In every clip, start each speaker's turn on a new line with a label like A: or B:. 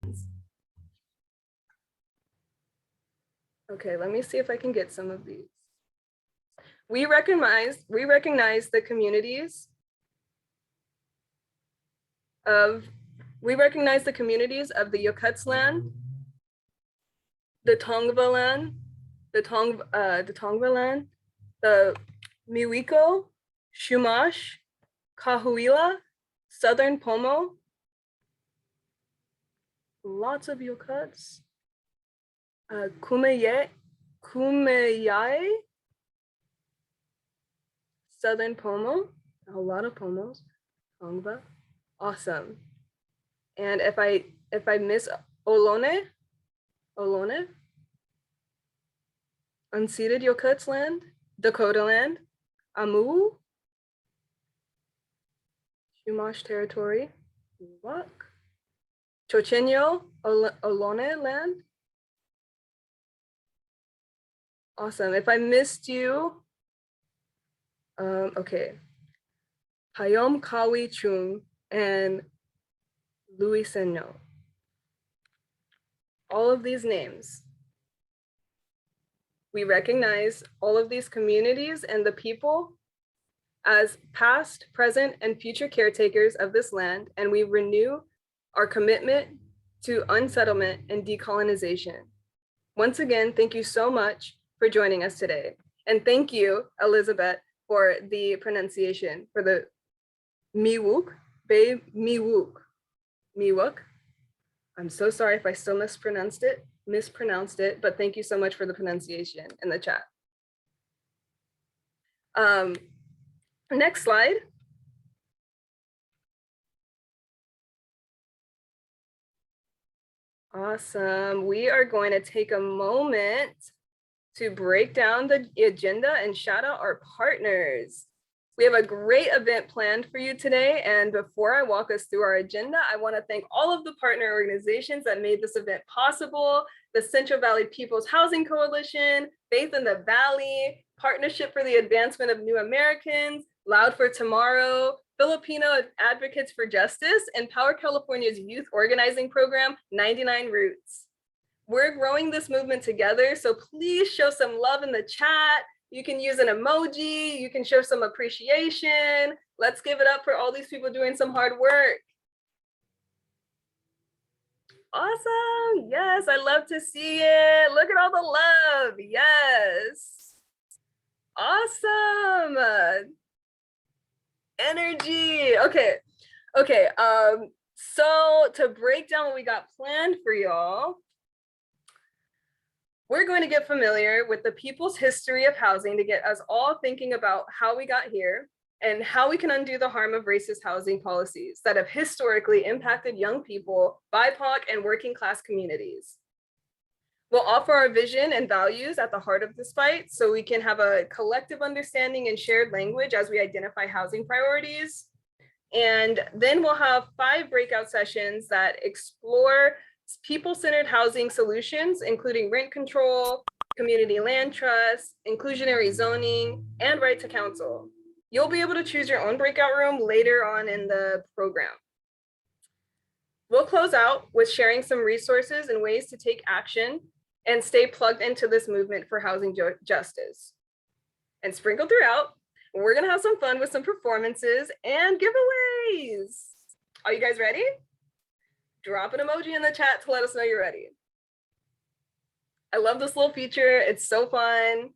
A: lands. Okay, let me see if I can get some of these. We recognize the communities of the Yokuts land, the Tongva land, the Tongva land, the Miwiko, Shumash, Cahuila, Southern Pomo. Lots of Yokuts. Kumeyaay, Southern Pomo, a lot of Pomos, Tongva, awesome. And if I miss Ohlone, unceded Yokuts land, Dakota land, Amu, Chumash territory, Wak, Chochenyo, Ohlone land. Awesome. If I missed you, okay. Hayom Kawi Chung and Louis Senyo. All of these names. We recognize all of these communities and the people as past, present, and future caretakers of this land, and we renew our commitment to unsettlement and decolonization. Once again, thank you so much for joining us today. And thank you, Elizabeth, for the pronunciation for the Miwok, Babe Miwok. I'm so sorry if I still mispronounced it, but thank you so much for the pronunciation in the chat. Next slide. Awesome. We are going to take a moment to break down the agenda and shout out our partners. We have a great event planned for you today. And before I walk us through our agenda, I want to thank all of the partner organizations that made this event possible: the Central Valley People's Housing Coalition, Faith in the Valley, Partnership for the Advancement of New Americans, Loud for Tomorrow, Filipino Advocates for Justice, and Power California's youth organizing program, 99 Roots. We're growing this movement together, so please show some love in the chat. You can use an emoji, you can show some appreciation. Let's give it up for all these people doing some hard work. Awesome, yes, I love to see it. Look at all the love, yes. Awesome. Energy, okay. So to break down what we got planned for y'all, we're going to get familiar with the people's history of housing to get us all thinking about how we got here and how we can undo the harm of racist housing policies that have historically impacted young people, BIPOC, and working class communities. We'll offer our vision and values at the heart of this fight so we can have a collective understanding and shared language as we identify housing priorities. And then we'll have 5 breakout sessions that explore people-centered housing solutions, including rent control, community land trust, inclusionary zoning, and right to counsel. You'll be able to choose your own breakout room later on in the program. We'll close out with sharing some resources and ways to take action and stay plugged into this movement for housing justice. And sprinkled throughout, we're gonna have some fun with some performances and giveaways. Are you guys ready? Drop an emoji in the chat to let us know you're ready. I love this little feature. It's so fun.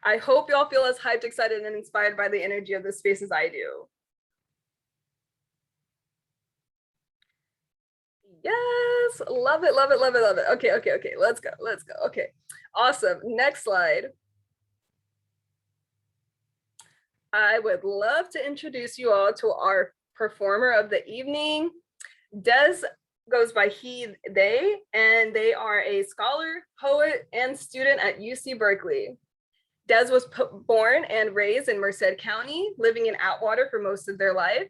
A: I hope y'all feel as hyped, excited, and inspired by the energy of this space as I do. Yes, love it, love it, love it, love it. Okay, let's go. Okay, awesome. Next slide. I would love to introduce you all to our performer of the evening. Des goes by he, they, and they are a scholar, poet, and student at UC Berkeley. Des was born and raised in Merced County, living in Atwater for most of their life.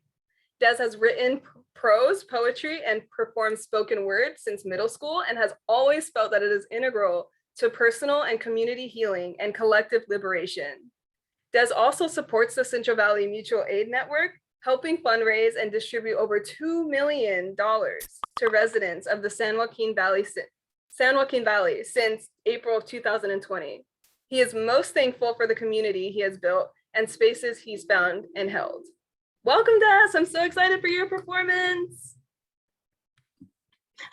A: Des has written prose, poetry, and performed spoken word since middle school and has always felt that it is integral to personal and community healing and collective liberation. Des also supports the Central Valley Mutual Aid Network, helping fundraise and distribute over $2 million to residents of the San Joaquin Valley since April of 2020. He is most thankful for the community he has built and spaces he's found and held. Welcome, Des. I'm so excited for your performance.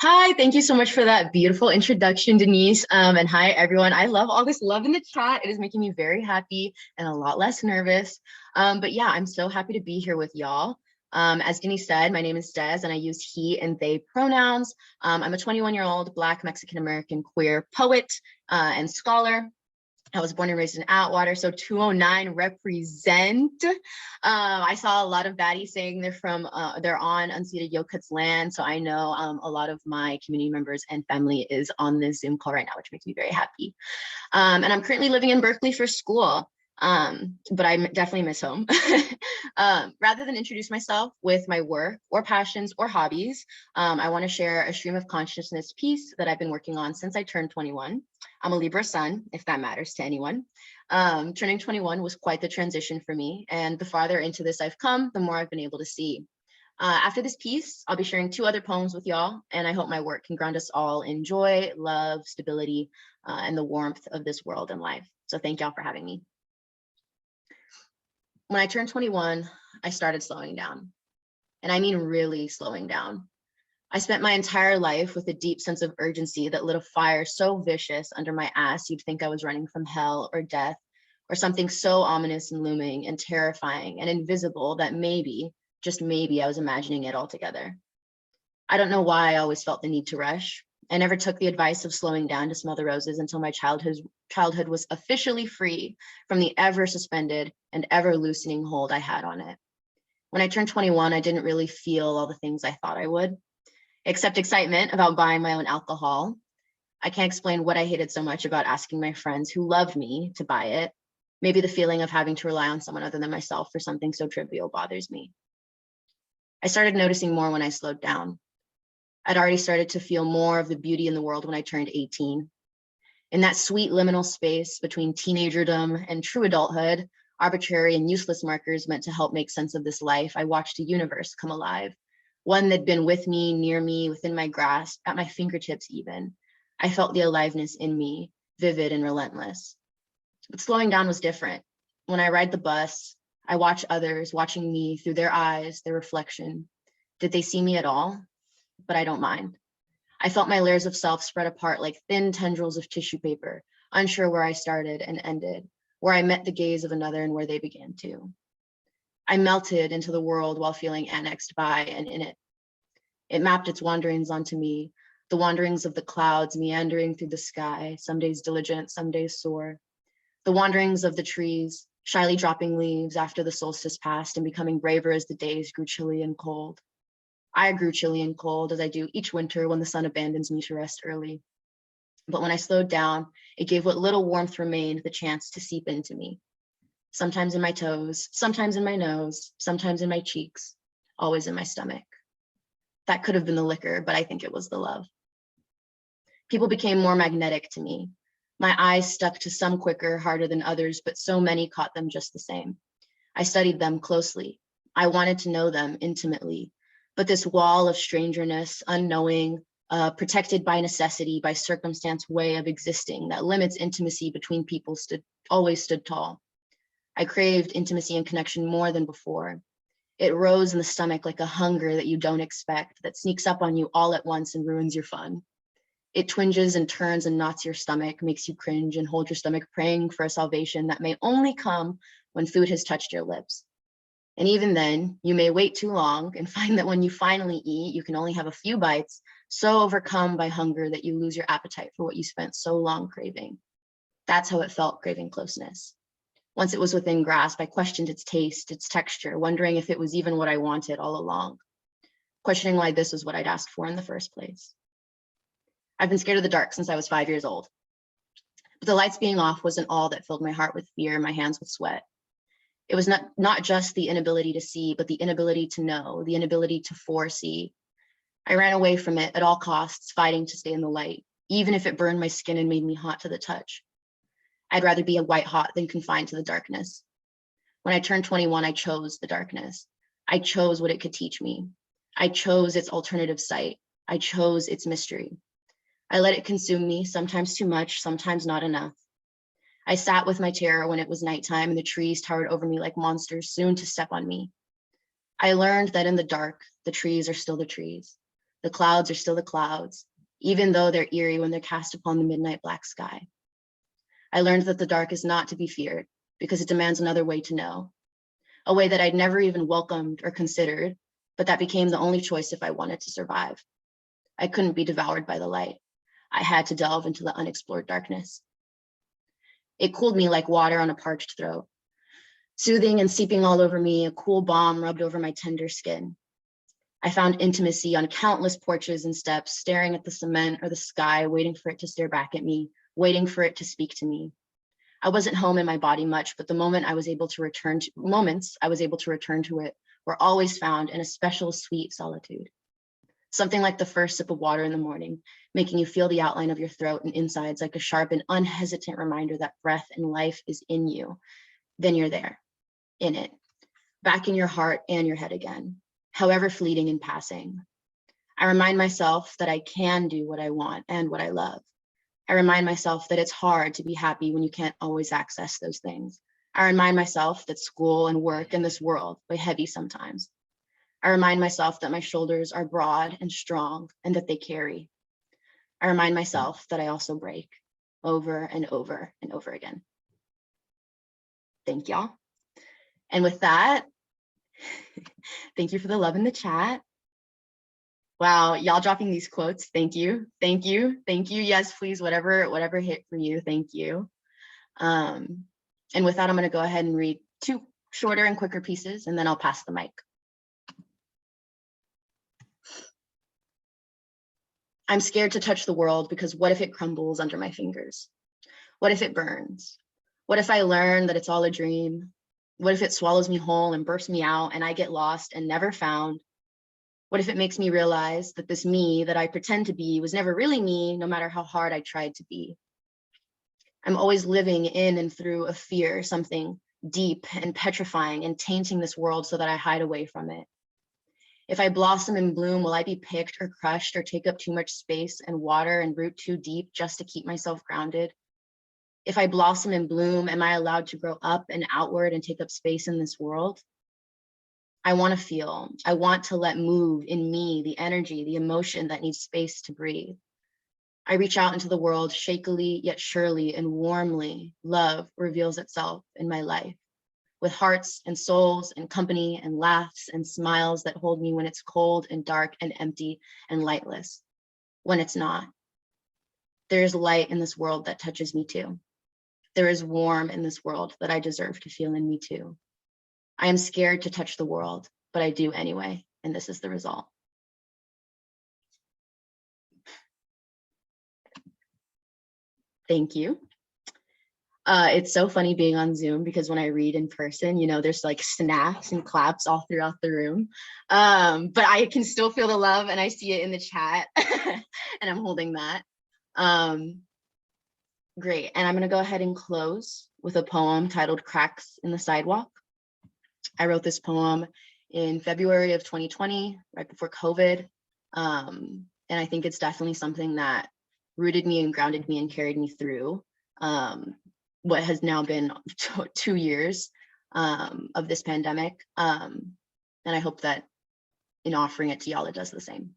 B: Hi, thank you so much for that beautiful introduction, Denise. And hi, everyone. I love all this love in the chat. It is making me very happy and a lot less nervous. But yeah, I'm so happy to be here with y'all. As Denise said, my name is Des and I use he and they pronouns. I'm a 21-year-old Black Mexican-American queer poet and scholar. I was born and raised in Atwater, so 209 represent. I saw a lot of baddies saying they're on unceded Yokuts land, so I know a lot of my community members and family is on this Zoom call right now, which makes me very happy. And I'm currently living in Berkeley for school, but I definitely miss home. Rather than introduce myself with my work or passions or hobbies, I want to share a stream of consciousness piece that I've been working on since I turned 21. I'm a Libra sun, if that matters to anyone. Turning 21 was quite the transition for me, and the farther into this I've come, the more I've been able to see. After this piece, I'll be sharing 2 other poems with y'all, and I hope my work can ground us all in joy, love, stability, and the warmth of this world and life. So thank y'all for having me. When I turned 21, I started slowing down, and I mean really slowing down. I spent my entire life with a deep sense of urgency that lit a fire so vicious under my ass you'd think I was running from hell or death or something so ominous and looming and terrifying and invisible that maybe, just maybe, I was imagining it altogether. I don't know why I always felt the need to rush. I never took the advice of slowing down to smell the roses until my childhood was officially free from the ever suspended and ever loosening hold I had on it. When I turned 21, I didn't really feel all the things I thought I would, except excitement about buying my own alcohol. I can't explain what I hated so much about asking my friends who loved me to buy it. Maybe the feeling of having to rely on someone other than myself for something so trivial bothers me. I started noticing more when I slowed down. I'd already started to feel more of the beauty in the world when I turned 18. In that sweet liminal space between teenagerdom and true adulthood, arbitrary and useless markers meant to help make sense of this life, I watched a universe come alive. One that'd been with me, near me, within my grasp, at my fingertips even. I felt the aliveness in me, vivid and relentless. But slowing down was different. When I ride the bus, I watch others watching me through their eyes, their reflection. Did they see me at all? But I don't mind. I felt my layers of self spread apart like thin tendrils of tissue paper, unsure where I started and ended, where I met the gaze of another and where they began to. I melted into the world while feeling annexed by and in it. It mapped its wanderings onto me, the wanderings of the clouds meandering through the sky, some days diligent, some days sore. The wanderings of the trees, shyly dropping leaves after the solstice passed and becoming braver as the days grew chilly and cold. I grew chilly and cold as I do each winter when the sun abandons me to rest early. But when I slowed down, it gave what little warmth remained the chance to seep into me. Sometimes in my toes, sometimes in my nose, sometimes in my cheeks, always in my stomach. That could have been the liquor, but I think it was the love. People became more magnetic to me. My eyes stuck to some quicker, harder than others, but so many caught them just the same. I studied them closely. I wanted to know them intimately, but this wall of strangeness, unknowing, protected by necessity, by circumstance way of existing that limits intimacy between people always stood tall. I craved intimacy and connection more than before. It rose in the stomach like a hunger that you don't expect, that sneaks up on you all at once and ruins your fun. It twinges and turns and knots your stomach, makes you cringe and hold your stomach praying for a salvation that may only come when food has touched your lips. And even then, you may wait too long and find that when you finally eat, you can only have a few bites, so overcome by hunger that you lose your appetite for what you spent so long craving. That's how it felt, craving closeness. Once it was within grasp, I questioned its taste, its texture, wondering if it was even what I wanted all along, questioning why this was what I'd asked for in the first place. I've been scared of the dark since I was 5 years old. But the lights being off wasn't all that filled my heart with fear and my hands with sweat. It was not just the inability to see, but the inability to know, the inability to foresee. I ran away from it at all costs, fighting to stay in the light, even if it burned my skin and made me hot to the touch. I'd rather be a white hot than confined to the darkness. When I turned 21, I chose the darkness. I chose what it could teach me. I chose its alternative site. I chose its mystery. I let it consume me, sometimes too much, sometimes not enough. I sat with my terror when it was nighttime and the trees towered over me like monsters soon to step on me. I learned that in the dark, the trees are still the trees. The clouds are still the clouds, even though they're eerie when they're cast upon the midnight black sky. I learned that the dark is not to be feared because it demands another way to know, a way that I'd never even welcomed or considered, but that became the only choice if I wanted to survive. I couldn't be devoured by the light. I had to delve into the unexplored darkness. It cooled me like water on a parched throat, soothing and seeping all over me, a cool balm rubbed over my tender skin. I found intimacy on countless porches and steps, staring at the cement or the sky, waiting for it to stare back at me, waiting for it to speak to me. I wasn't home in my body much, but the moments I was able to return to it were always found in a special sweet solitude. Something like the first sip of water in the morning, making you feel the outline of your throat and insides like a sharp and unhesitant reminder that breath and life is in you. Then you're there, in it, back in your heart and your head again, however fleeting in passing. I remind myself that I can do what I want and what I love. I remind myself that it's hard to be happy when you can't always access those things. I remind myself that school and work and this world weigh heavy sometimes. I remind myself that my shoulders are broad and strong and that they carry. I remind myself that I also break over and over and over again. Thank y'all. And with that, thank you for the love in the chat. Wow, y'all dropping these quotes. Thank you, thank you, thank you. Yes, please, whatever hit for you, thank you. And with that, I'm gonna go ahead and read 2 shorter and quicker pieces, and then I'll pass the mic. I'm scared to touch the world because what if it crumbles under my fingers? What if it burns? What if I learn that it's all a dream? What if it swallows me whole and bursts me out and I get lost and never found? What if it makes me realize that this me that I pretend to be was never really me, no matter how hard I tried to be? I'm always living in and through a fear, something deep and petrifying and tainting this world so that I hide away from it. If I blossom and bloom, will I be picked or crushed or take up too much space and water and root too deep just to keep myself grounded? If I blossom and bloom, am I allowed to grow up and outward and take up space in this world? I want to feel, I want to let move in me the energy, the emotion that needs space to breathe. I reach out into the world shakily yet surely and warmly. Love reveals itself in my life, with hearts and souls and company and laughs and smiles that hold me when it's cold and dark and empty and lightless, when it's not. There is light in this world that touches me too. There is warmth in this world that I deserve to feel in me too. I am scared to touch the world, but I do anyway, and this is the result. Thank you. It's so funny being on Zoom because when I read in person, you know, there's like snaps and claps all throughout the room. But I can still feel the love and I see it in the chat and I'm holding that. Great, and I'm gonna go ahead and close with a poem titled Cracks in the Sidewalk. I wrote this poem in February of 2020, right before COVID. And I think it's definitely something that rooted me and grounded me and carried me through what has now been 2 years of this pandemic. And I hope that in offering it to y'all, it does the same.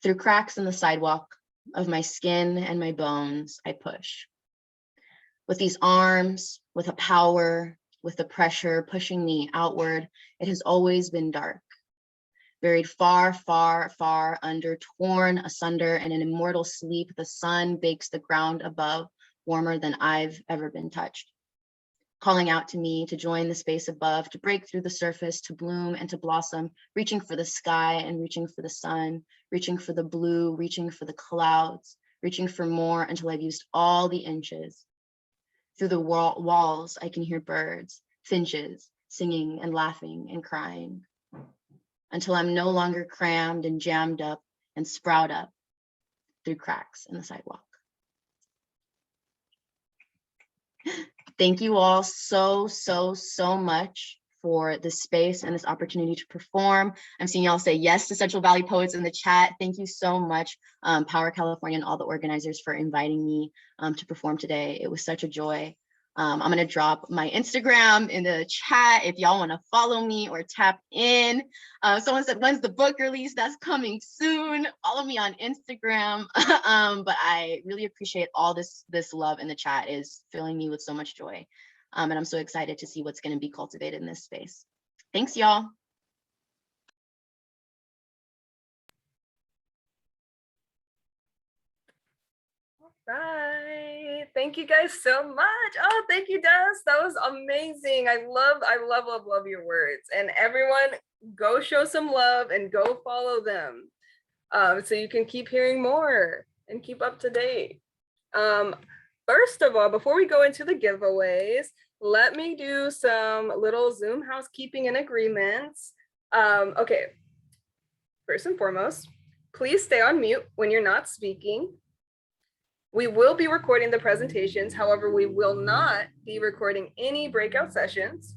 B: Through cracks in the sidewalk of my skin and my bones, I push. With these arms, with a power, with the pressure pushing me outward, it has always been dark. Buried far, far, far under, torn asunder in an immortal sleep, the sun bakes the ground above, warmer than I've ever been touched. Calling out to me to join the space above, to break through the surface, to bloom and to blossom, reaching for the sky and reaching for the sun, reaching for the blue, reaching for the clouds, reaching for more until I've used all the inches. Through the walls, I can hear birds, finches, singing and laughing and crying, until I'm no longer crammed and jammed up and sprout up through cracks in the sidewalk. Thank you all so much for this space and this opportunity to perform. I'm seeing y'all say yes to Central Valley Poets in the chat. Thank you so much, Power California and all the organizers for inviting me to perform today. It was such a joy. I'm gonna drop my Instagram in the chat if y'all wanna follow me or tap in. Someone said, when's the book release? That's coming soon. Follow me on Instagram. But I really appreciate all this love in the chat. Is filling me with so much joy. And I'm so excited to see what's gonna be cultivated in this space. Thanks, y'all.
A: Right. Thank you guys so much. Oh, thank you, Des. That was amazing. I love your words. And everyone, go show some love and go follow them, so you can keep hearing more and keep up to date. First of all, before we go into the giveaways, let me do some little Zoom housekeeping and agreements. Okay. First and foremost, please stay on mute when you're not speaking. We will be recording the presentations. However, we will not be recording any breakout sessions.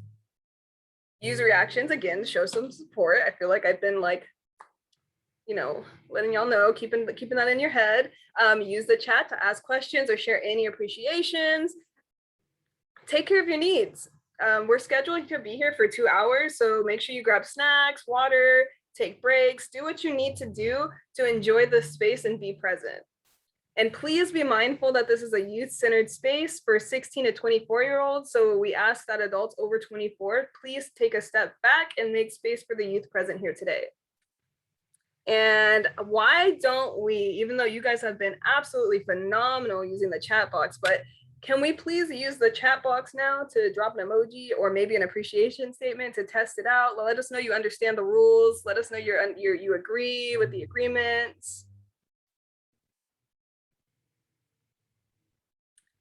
A: Use reactions, again, to show some support. I feel like I've been letting y'all know, keeping that in your head. Use the chat to ask questions or share any appreciations. Take care of your needs. We're scheduled to be here for 2 hours, so make sure you grab snacks, water, take breaks, do what you need to do to enjoy the space and be present. And please be mindful that this is a youth-centered space for 16 to 24-year-olds. So we ask that adults over 24, please take a step back and make space for the youth present here today. And why don't we, even though you guys have been absolutely phenomenal using the chat box, but can we please use the chat box now to drop an emoji or maybe an appreciation statement to test it out? Let us know you understand the rules. Let us know you agree with the agreements.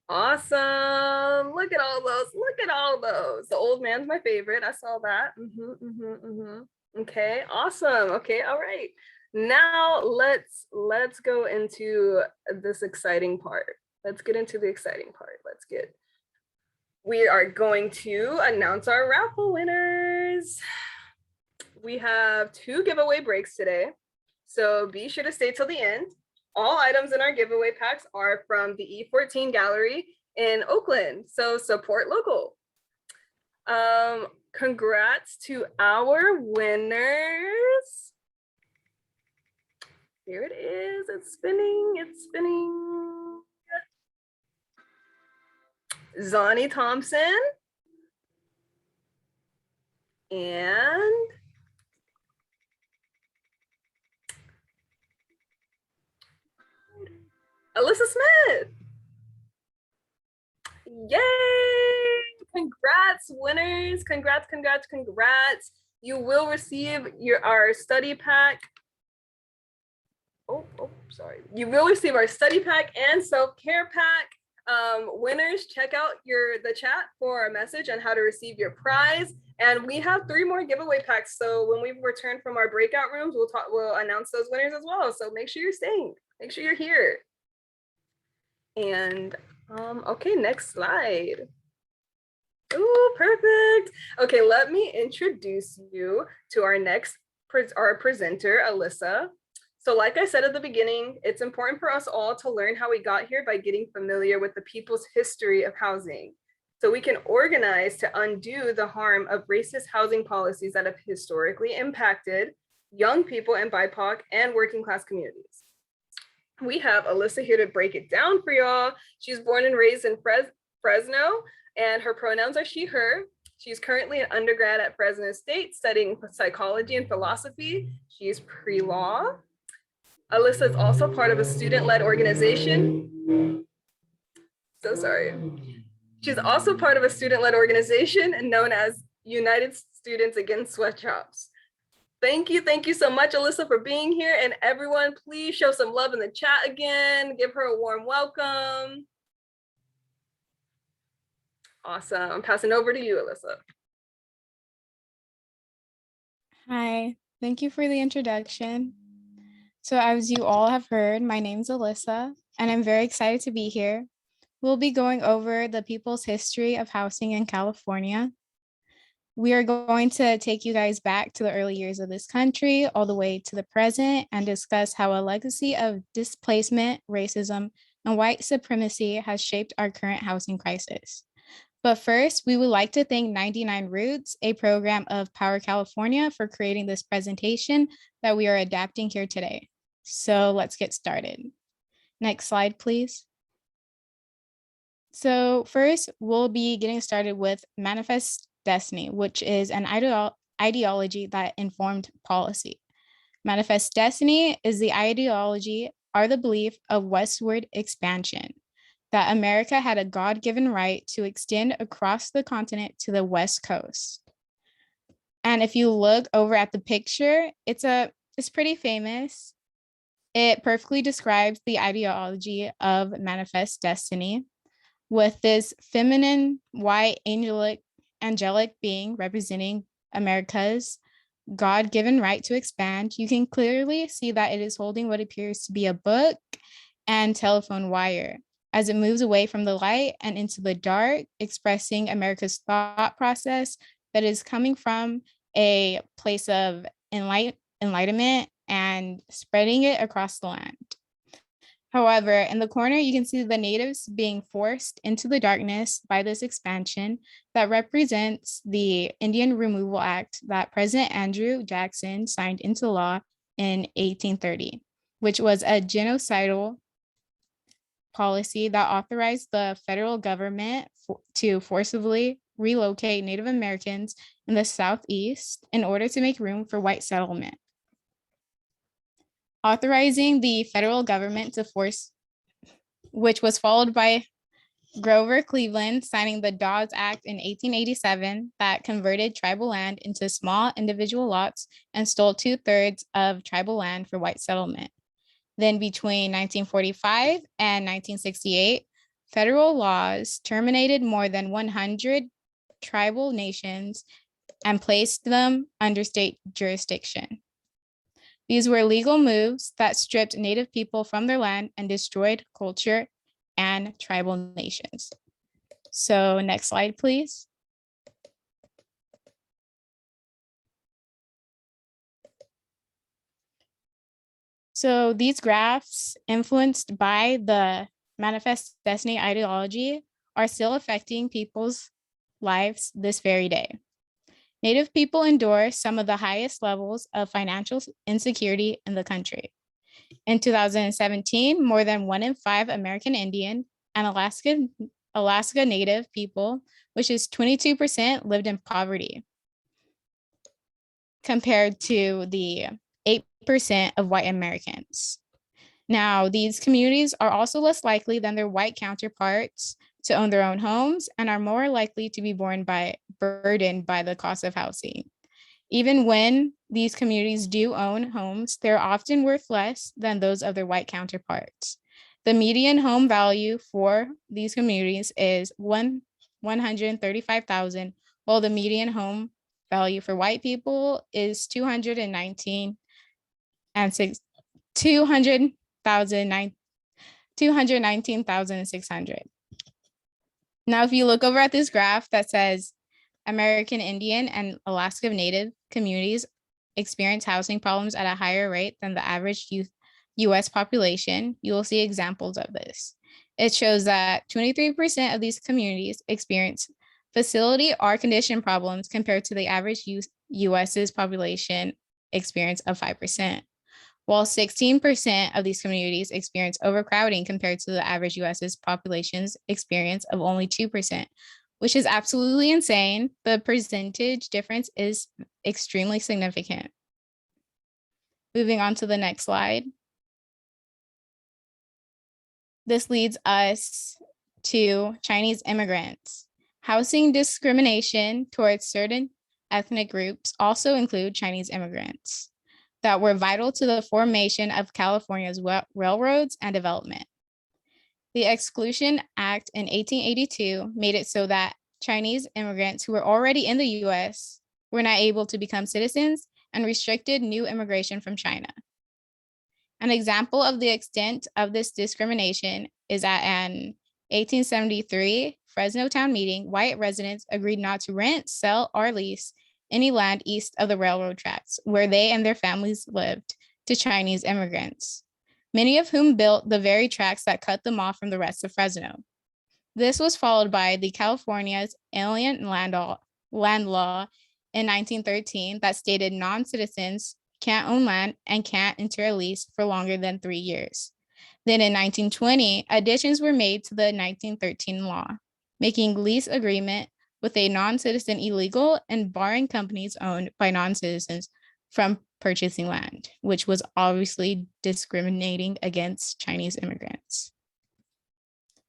A: Awesome. Look at all those. Look at all those. The old man's my favorite. I saw that. Okay, awesome. Okay, all right. Now let's go into this exciting part. Let's get into the exciting part. We are going to announce our raffle winners. We have 2 giveaway breaks today, so be sure to stay till the end. All items in our giveaway packs are from the E14 Gallery in Oakland, so support local. Congrats to our winners. Here it is, it's spinning. Zonnie Thompson and Alyssa Smith. Yay! Congrats, winners. Congrats. You will receive our study pack. Sorry. You will receive our study pack and self-care pack. Winners, check out the chat for a message on how to receive your prize. And we have 3 more giveaway packs. So when we return from our breakout rooms, we'll announce those winners as well. So make sure you're staying. Make sure you're here. And okay, next slide. Ooh, perfect. Okay, let me introduce you to our presenter, Alyssa. So like I said at the beginning, it's important for us all to learn how we got here by getting familiar with the people's history of housing, so we can organize to undo the harm of racist housing policies that have historically impacted young people in BIPOC and working class communities. We have Alyssa here to break it down for y'all. She's born and raised in Fresno, and her pronouns are she, her. She's currently an undergrad at Fresno State studying psychology and philosophy. She's pre-law. Alyssa is also part of a student-led organization. So sorry. She's also part of a student-led organization known as United Students Against Sweatshops. Thank you so much, Alyssa, for being here. And everyone, please show some love in the chat again. Give her a warm welcome. Awesome. I'm passing over to you, Alyssa.
C: Hi, thank you for the introduction. So as you all have heard, my name's Alyssa, and I'm very excited to be here. We'll be going over the people's history of housing in California. We are going to take you guys back to the early years of this country, all the way to the present, and discuss how a legacy of displacement, racism, and white supremacy has shaped our current housing crisis. But first, we would like to thank 99 Roots, a program of Power California, for creating this presentation that we are adapting here today. So let's get started. Next slide, please. So first, we'll be getting started with Manifest Destiny, which is an ideology that informed policy. Manifest Destiny is the ideology or the belief of westward expansion, that America had a God-given right to extend across the continent to the West Coast. And if you look over at the picture, it's pretty famous. It perfectly describes the ideology of Manifest Destiny, with this feminine, white, angelic being representing America's God-given right to expand. You can clearly see that it is holding what appears to be a book and telephone wire as it moves away from the light and into the dark, expressing America's thought process that is coming from a place of enlightenment and spreading it across the land. However, in the corner, you can see the natives being forced into the darkness by this expansion that represents the Indian Removal Act that President Andrew Jackson signed into law in 1830, which was a genocidal policy that authorized the federal government to forcibly relocate Native Americans in the Southeast in order to make room for white settlement. Authorizing the federal government to force, which was followed by Grover Cleveland signing the Dawes Act in 1887 that converted tribal land into small individual lots and stole 2/3 of tribal land for white settlement. Then between 1945 and 1968, federal laws terminated more than 100 tribal nations and placed them under state jurisdiction. These were legal moves that stripped Native people from their land and destroyed culture and tribal nations. So next slide, please. So these graphs, influenced by the Manifest Destiny ideology, are still affecting people's lives this very day. Native people endure some of the highest levels of financial insecurity in the country. In 2017, more than 1 in 5 American Indian and Alaska Native people, which is 22%, lived in poverty, compared to the 8% of white Americans. Now, these communities are also less likely than their white counterparts to own their own homes and are more likely to be burdened by the cost of housing. Even when these communities do own homes, they're often worth less than those of their white counterparts. The median home value for these communities is $135,000, while the median home value for white people is $219,600. Now, if you look over at this graph that says American Indian and Alaska Native communities experience housing problems at a higher rate than the average US population, you will see examples of this. It shows that 23% of these communities experience facility or condition problems compared to the average US's population experience of 5%. While 16% of these communities experience overcrowding compared to the average US's population's experience of only 2%, which is absolutely insane. The percentage difference is extremely significant. Moving on to the next slide. This leads us to Chinese immigrants. Housing discrimination towards certain ethnic groups also include Chinese immigrants that were vital to the formation of California's railroads and development. The Exclusion Act in 1882 made it so that Chinese immigrants who were already in the US were not able to become citizens and restricted new immigration from China. An example of the extent of this discrimination is at an 1873, Fresno Town Meeting, white residents agreed not to rent, sell, or lease any land east of the railroad tracks where they and their families lived to Chinese immigrants, many of whom built the very tracks that cut them off from the rest of Fresno. This was followed by the California's Alien Land Law in 1913 that stated non-citizens can't own land and can't enter a lease for longer than 3 years. Then in 1920, additions were made to the 1913 law, making lease agreement with a non-citizen illegal and barring companies owned by non-citizens from purchasing land, which was obviously discriminating against Chinese immigrants.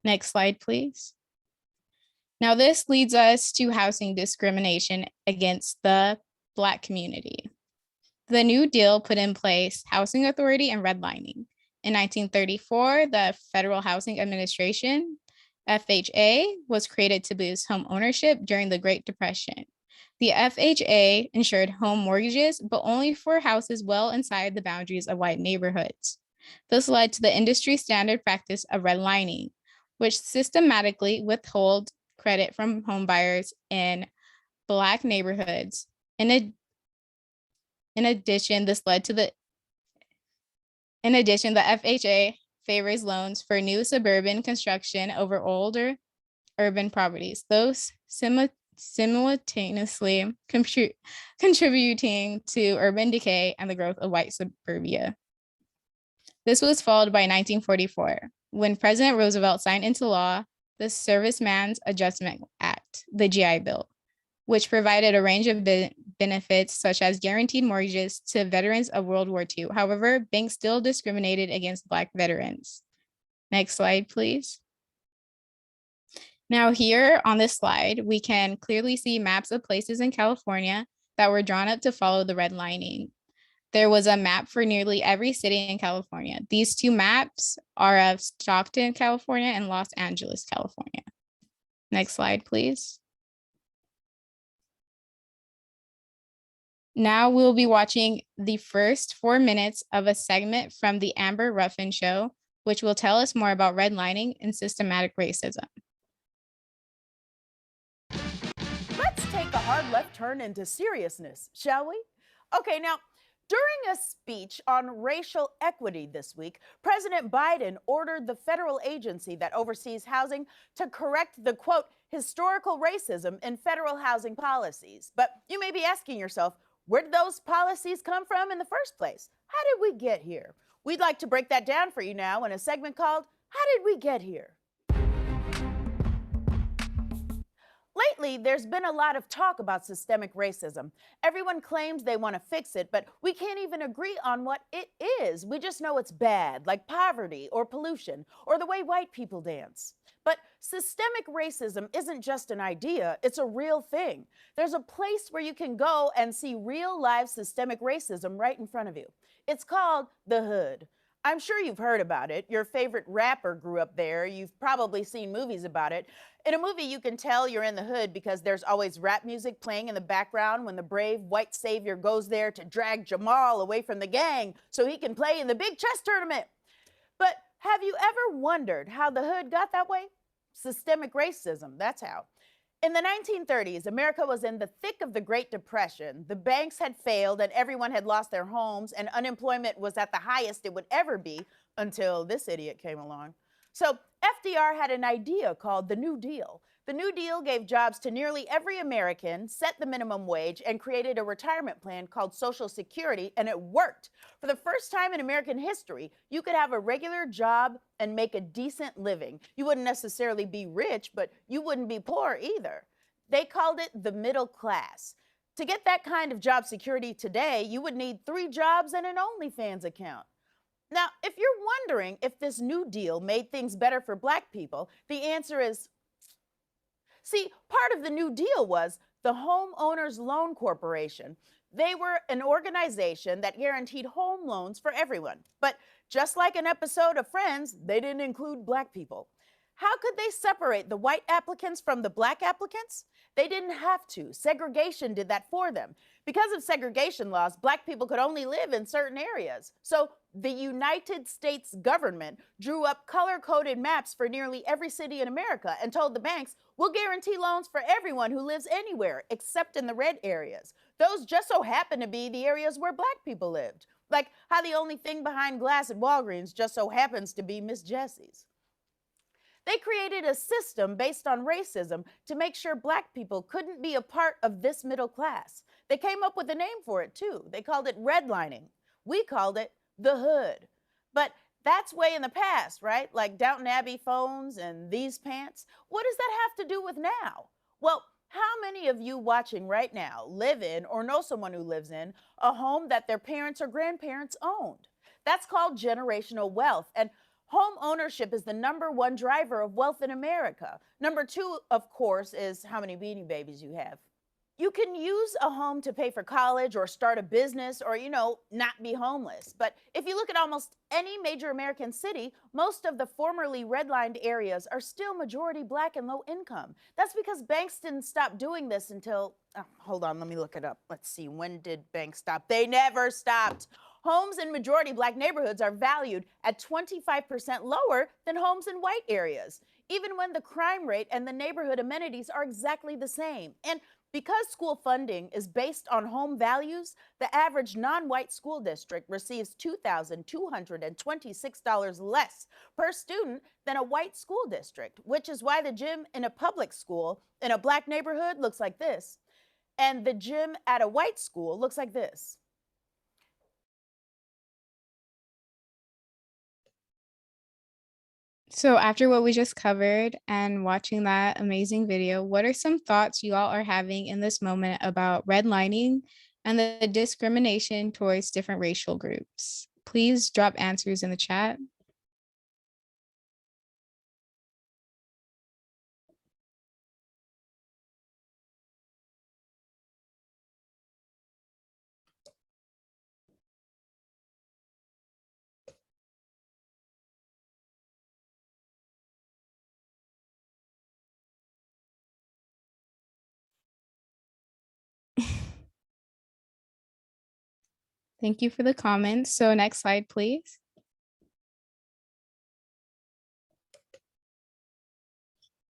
C: Next slide, please. Now this leads us to housing discrimination against the Black community. The New Deal put in place housing authority and redlining. In 1934, the Federal Housing Administration, FHA, was created to boost home ownership during the Great Depression. The FHA insured home mortgages, but only for houses well inside the boundaries of white neighborhoods. This led to the industry standard practice of redlining, which systematically withhold credit from home buyers in Black neighborhoods. In addition, the FHA favors loans for new suburban construction over older urban properties, those simultaneously contributing to urban decay and the growth of white suburbia. This was followed by 1944, when President Roosevelt signed into law the Servicemen's Adjustment Act, the GI Bill, which provided a range of benefits such as guaranteed mortgages to veterans of World War II. However, banks still discriminated against Black veterans. Next slide, please. Now here on this slide, we can clearly see maps of places in California that were drawn up to follow the redlining. There was a map for nearly every city in California. These two maps are of Stockton, California and Los Angeles, California. Next slide, please. Now we'll be watching the first 4 minutes of a segment from the Amber Ruffin Show, which will tell us more about redlining and systematic racism.
D: Let's take a hard left turn into seriousness, shall we? Okay, now, during a speech on racial equity this week, President Biden ordered the federal agency that oversees housing to correct the, quote, historical racism in federal housing policies. But you may be asking yourself, where did those policies come from in the first place? How did we get here? We'd like to break that down for you now in a segment called, How Did We Get Here? Lately, there's been a lot of talk about systemic racism. Everyone claims they want to fix it, but we can't even agree on what it is. We just know it's bad, like poverty or pollution, or the way white people dance. But systemic racism isn't just an idea, it's a real thing. There's a place where you can go and see real live systemic racism right in front of you. It's called the Hood. I'm sure you've heard about it. Your favorite rapper grew up there. You've probably seen movies about it. In a movie, you can tell you're in the hood because there's always rap music playing in the background when the brave white savior goes there to drag Jamal away from the gang so he can play in the big chess tournament. But have you ever wondered how the hood got that way? Systemic racism, that's how. In the 1930s, America was in the thick of the Great Depression. The banks had failed and everyone had lost their homes, and unemployment was at the highest it would ever be until this idiot came along. So FDR had an idea called the New Deal. The New Deal gave jobs to nearly every American, set the minimum wage, and created a retirement plan called Social Security, and it worked. For the first time in American history, you could have a regular job and make a decent living. You wouldn't necessarily be rich, but you wouldn't be poor either. They called it the middle class. To get that kind of job security today, you would need 3 jobs and an OnlyFans account. Now, if you're wondering if this New Deal made things better for Black people, the answer is, see, part of the New Deal was the Homeowners Loan Corporation. They were an organization that guaranteed home loans for everyone. But just like an episode of Friends, they didn't include Black people. How could they separate the white applicants from the Black applicants? They didn't have to. Segregation did that for them. Because of segregation laws, Black people could only live in certain areas. So the United States government drew up color-coded maps for nearly every city in America and told the banks, we'll guarantee loans for everyone who lives anywhere except in the red areas. Those just so happen to be the areas where Black people lived. Like how the only thing behind glass at Walgreens just so happens to be Miss Jessie's. They created a system based on racism to make sure Black people couldn't be a part of this middle class. They came up with a name for it too. They called it redlining. We called it the hood. But that's way in the past, right? Like Downton Abbey phones and these pants. What does that have to do with now? Well, how many of you watching right now live in or know someone who lives in a home that their parents or grandparents owned? That's called generational wealth. And home ownership is the #1 driver of wealth in America. Number 2, of course, is how many Beanie Babies you have. You can use a home to pay for college or start a business or, not be homeless. But if you look at almost any major American city, most of the formerly redlined areas are still majority Black and low income. That's because banks didn't stop doing this until, hold on, let me look it up. Let's see, when did banks stop? They never stopped. Homes in majority Black neighborhoods are valued at 25% lower than homes in white areas, even when the crime rate and the neighborhood amenities are exactly the same. And because school funding is based on home values, the average non-white school district receives $2,226 less per student than a white school district, which is why the gym in a public school in a Black neighborhood looks like this, and the gym at a white school looks like this.
C: So after what we just covered and watching that amazing video, what are some thoughts you all are having in this moment about redlining and the discrimination towards different racial groups? Please drop answers in the chat. Thank you for the comments. So next slide, please.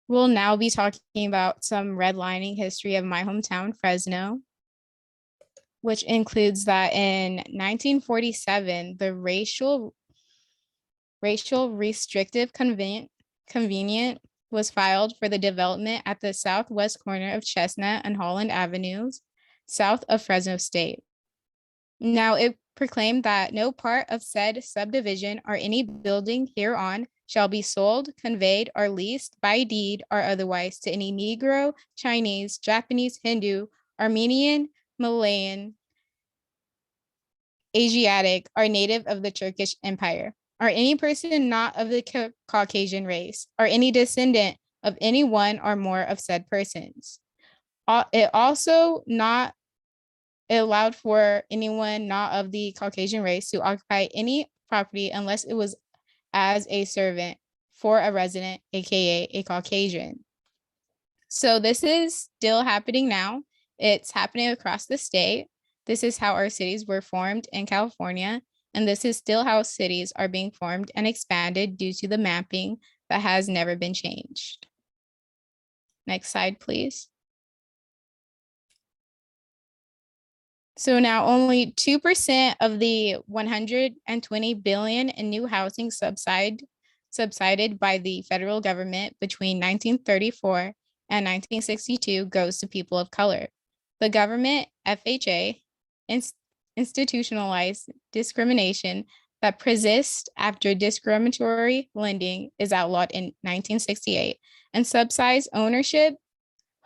C: We'll now be talking about some redlining history of my hometown, Fresno, which includes that in 1947, the racial restrictive convenient was filed for the development at the southwest corner of Chestnut and Holland Avenues, south of Fresno State. Now it proclaimed that no part of said subdivision or any building hereon shall be sold, conveyed, or leased by deed or otherwise to any Negro, Chinese, Japanese, Hindu, Armenian, Malayan, Asiatic, or native of the Turkish Empire, or any person not of the Caucasian race, or any descendant of any one or more of said persons. It also not allowed for anyone not of the Caucasian race to occupy any property unless it was as a servant for a resident, aka a Caucasian. So this is still happening now. It's happening across the state. This is how our cities were formed in California, and this is still how cities are being formed and expanded due to the mapping that has never been changed. Next slide, please. So now only 2% of the 120 billion in new housing subsided by the federal government between 1934 and 1962 goes to people of color. The government, FHA, institutionalized discrimination that persists after discriminatory lending is outlawed in 1968 and subsidized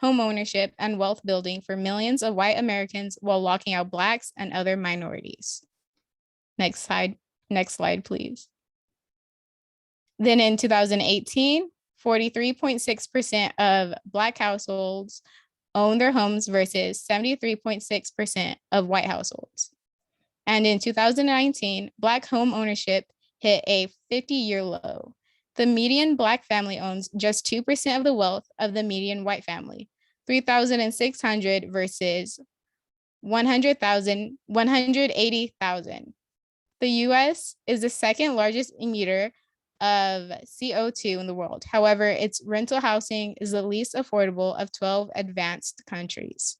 C: home ownership, and wealth building for millions of white Americans while locking out Blacks and other minorities. Next slide, please. Then in 2018, 43.6% of Black households own their homes versus 73.6% of white households. And in 2019, Black home ownership hit a 50-year low. The median Black family owns just 2% of the wealth of the median white family, $3,600 versus $180,000. The US is the second largest emitter of CO2 in the world. However, its rental housing is the least affordable of 12 advanced countries.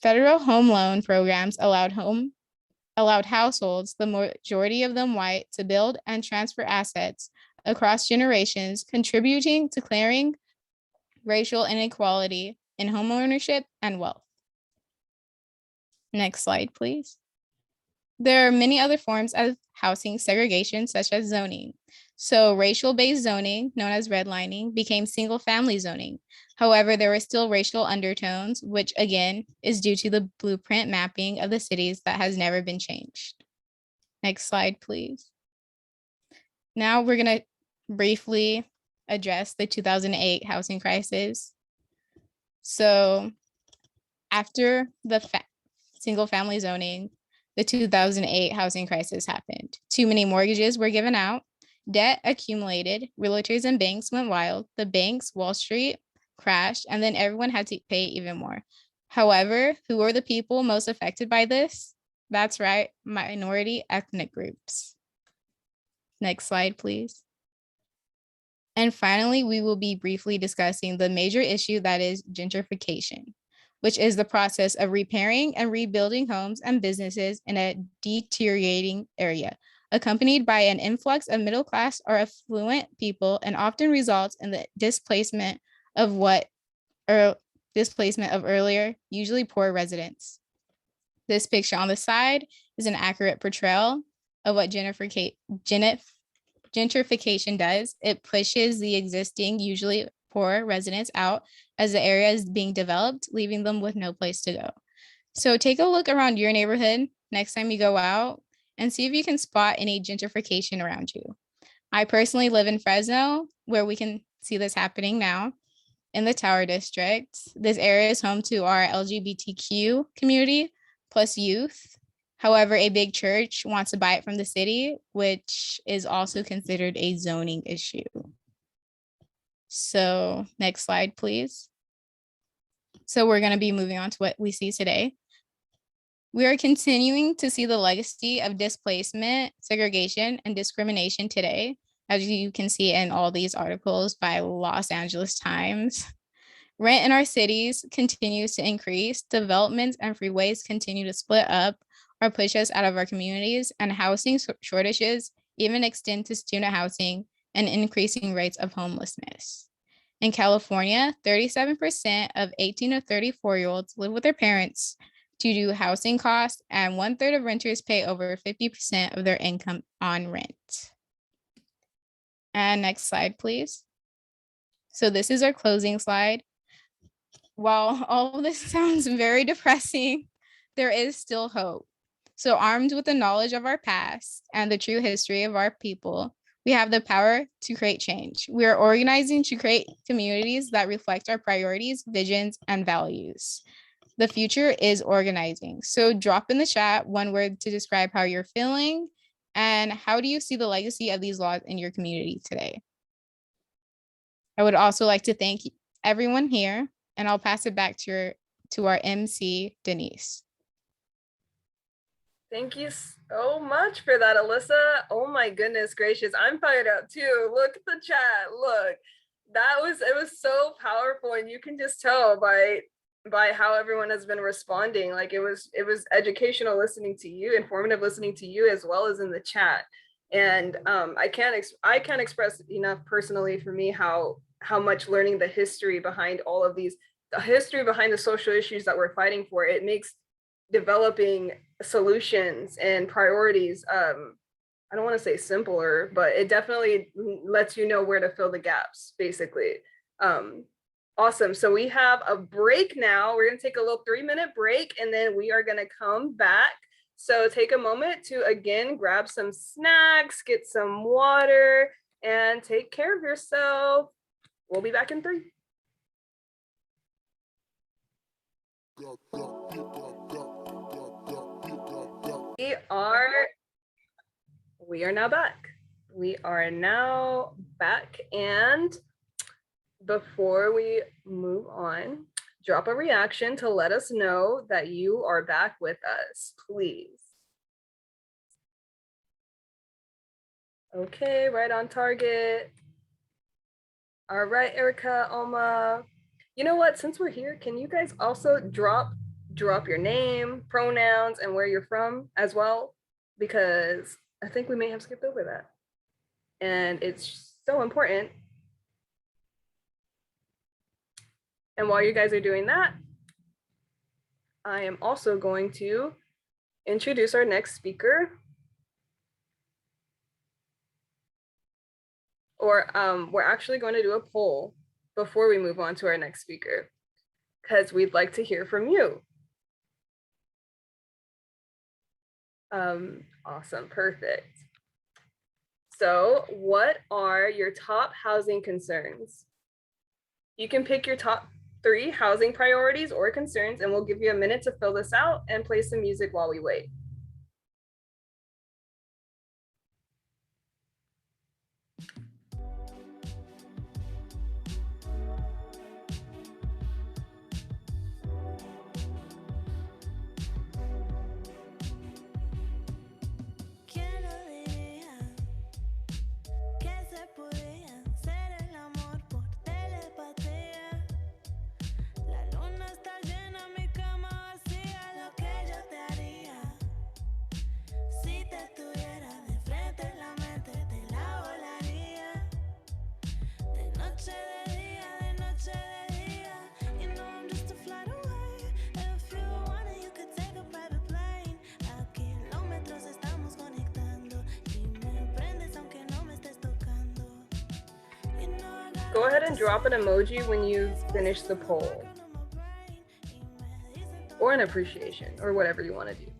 C: Federal home loan programs allowed households, the majority of them white, to build and transfer assets across generations, contributing to clearing racial inequality in home ownership and wealth. Next slide, please. There are many other forms of housing segregation, such as zoning. So racial-based zoning, known as redlining, became single-family zoning. However, there were still racial undertones, which again is due to the blueprint mapping of the cities that has never been changed. Next slide, please. Now we're going to briefly address the 2008 housing crisis. So after the single-family zoning, the 2008 housing crisis happened. Too many mortgages were given out. Debt accumulated. Realtors and banks went wild. The banks, Wall Street, crashed, and then everyone had to pay even more. However, who are the people most affected by this? That's right, minority ethnic groups. Next slide, please. And finally, we will be briefly discussing the major issue that is gentrification, which is the process of repairing and rebuilding homes and businesses in a deteriorating area, accompanied by an influx of middle class or affluent people, and often results in the displacement of earlier, usually poor residents. This picture on the side is an accurate portrayal of what gentrification does. It pushes the existing, usually poor residents out as the area is being developed, leaving them with no place to go. So take a look around your neighborhood next time you go out and see if you can spot any gentrification around you. I personally live in Fresno, where we can see this happening now in the Tower District. This area is home to our LGBTQ community plus youth. However, a big church wants to buy it from the city, which is also considered a zoning issue. So next slide, please. So we're going to be moving on to what we see today. We are continuing to see the legacy of displacement, segregation, and discrimination today, as you can see in all these articles by Los Angeles Times. Rent in our cities continues to increase. Developments and freeways continue to split up or push us out of our communities, and housing shortages even extend to student housing and increasing rates of homelessness. In California, 37% of 18 to 34-year-olds live with their parents due to housing costs, and 1/3 of renters pay over 50% of their income on rent. And next slide, please. So this is our closing slide. While all of this sounds very depressing, there is still hope. So armed with the knowledge of our past and the true history of our people, we have the power to create change. We are organizing to create communities that reflect our priorities, visions, and values. The future is organizing. So drop in the chat one word to describe how you're feeling and how do you see the legacy of these laws in your community today. I would also like to thank everyone here, and I'll pass it back to our MC, Denise.
A: Thank you so much for that, Alyssa. Oh my goodness gracious, I'm fired up too. Look at the chat. Look, it was so powerful, and you can just tell by how everyone has been responding. Like it was educational listening to you, informative listening to you, as well as in the chat. And I can't express enough personally for me how much learning the history behind all of these, the history behind the social issues that we're fighting for, it makes developing solutions and priorities, I don't want to say simpler, but it definitely lets you know where to fill the gaps, basically. Awesome. So we have a break now. We're going to take a little 3-minute break, and then we are going to come back. So take a moment to, again, grab some snacks, get some water, and take care of yourself. We'll be back in 3. We are now back. We are now back, and before we move on, drop a reaction to let us know that you are back with us, please. Okay, right on target. All right, Erica, Alma. You know what? Since we're here, can you guys also drop your name, pronouns, and where you're from as well? Because I think we may have skipped over that. And it's so important. And while you guys are doing that, I am also going to introduce our next speaker. Or we're actually going to do a poll before we move on to our next speaker, because we'd like to hear from you. Awesome, perfect. So what are your top housing concerns? You can pick your top 3 housing priorities or concerns, and we'll give you a minute to fill this out and play some music while we wait. Go ahead and drop an emoji when you finish the poll, or an appreciation, or whatever you want to do.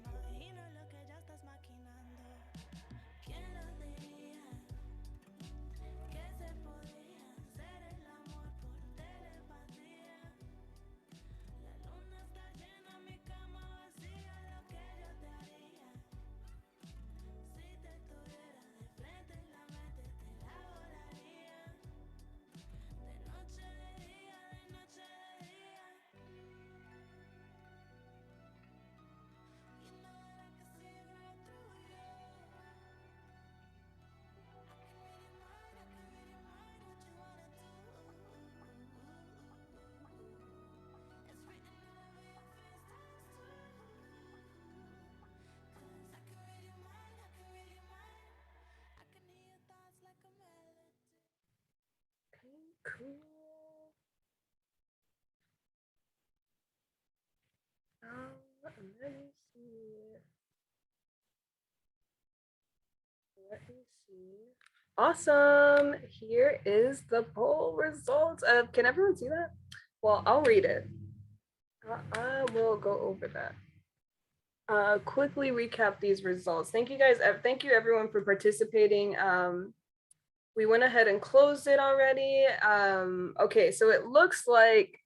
A: Cool. Let me see. Let me see. Awesome. Here is the poll results. Can everyone see that? Well, I'll read it. I will go over that. Quickly recap these results. Thank you guys. Thank you everyone for participating. We went ahead and closed it already. Okay, so it looks like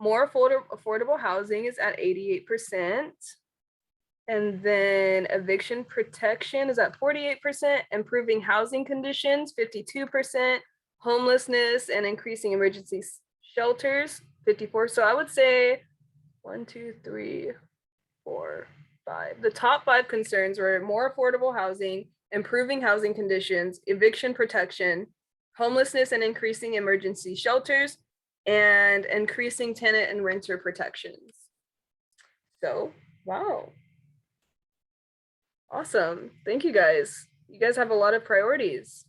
A: more affordable housing is at 88%. And then eviction protection is at 48%, improving housing conditions, 52%, homelessness and increasing emergency shelters, 54%. So I would say 1, 2, 3, 4, 5. The top 5 concerns were more affordable housing, improving housing conditions, eviction protection, homelessness and increasing emergency shelters, and increasing tenant and renter protections. So, wow. Awesome. Thank you guys. You guys have a lot of priorities.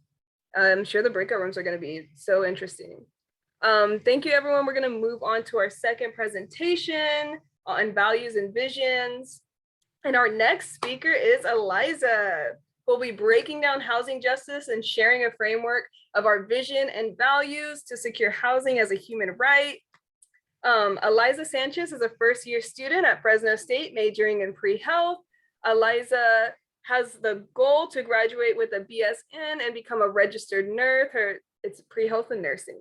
A: I'm sure the breakout rooms are going to be so interesting. Thank you, everyone. We're going to move on to our second presentation on values and visions. And our next speaker is Eliza. We'll be breaking down housing justice and sharing a framework of our vision and values to secure housing as a human right. Eliza Sanchez is a first-year student at Fresno State, majoring in pre-health. Eliza has the goal to graduate with a BSN and become a registered nurse. It's pre-health and nursing.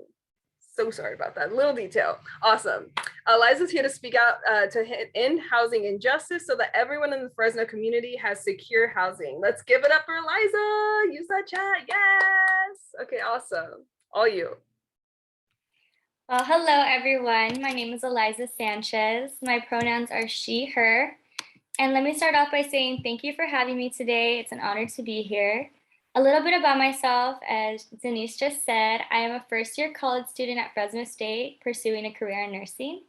A: So sorry about that little detail. Awesome. Eliza's here to speak out to end housing injustice so that everyone in the Fresno community has secure housing. Let's give it up for Eliza. Use that chat. Yes. Okay, awesome. All you.
E: Well, hello, everyone. My name is Eliza Sanchez. My pronouns are she, her. And let me start off by saying thank you for having me today. It's an honor to be here. A little bit about myself, as Denise just said, I am a first-year college student at Fresno State pursuing a career in nursing.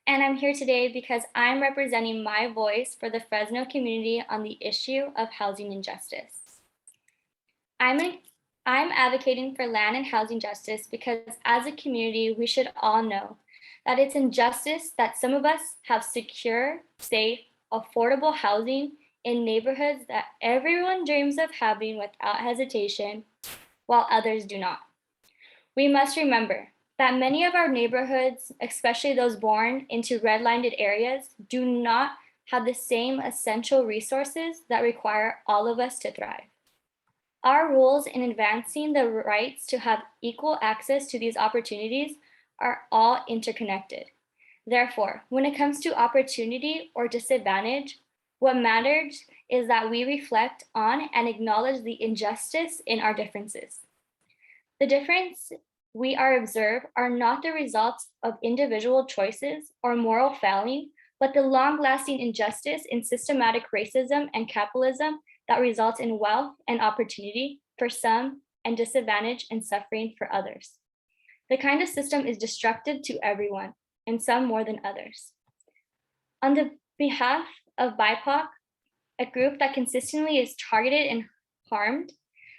E: And I'm here today because I'm representing my voice for the Fresno community on the issue of housing injustice. I'm advocating for land and housing justice because as a community, we should all know that it's injustice that some of us have secure, safe, affordable housing in neighborhoods that everyone dreams of having without hesitation, while others do not. We must remember that many of our neighborhoods, especially those born into redlined areas, do not have the same essential resources that require all of us to thrive. Our rules in advancing the rights to have equal access to these opportunities are all interconnected. Therefore, when it comes to opportunity or disadvantage, what matters is that we reflect on and acknowledge the injustice in our differences. The difference we are observed are not the results of individual choices or moral failing, but the long-lasting injustice in systematic racism and capitalism that results in wealth and opportunity for some and disadvantage and suffering for others. The kind of system is destructive to everyone, and some more than others. On the behalf of BIPOC, a group that consistently is targeted and harmed,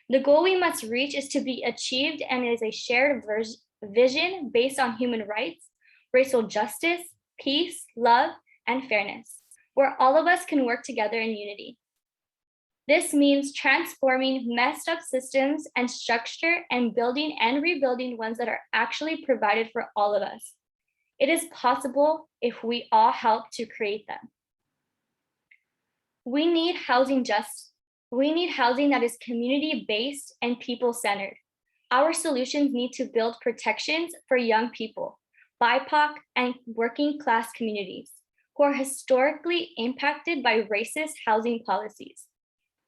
E: the goal we must reach is to be achieved and is a shared vision based on human rights, racial justice, peace, love, and fairness, where all of us can work together in unity. This means transforming messed up systems and structure and building and rebuilding ones that are actually provided for all of us. It is possible if we all help to create them. We need housing that is community-based and people-centered. Our solutions need to build protections for young people, BIPOC, and working class communities who are historically impacted by racist housing policies.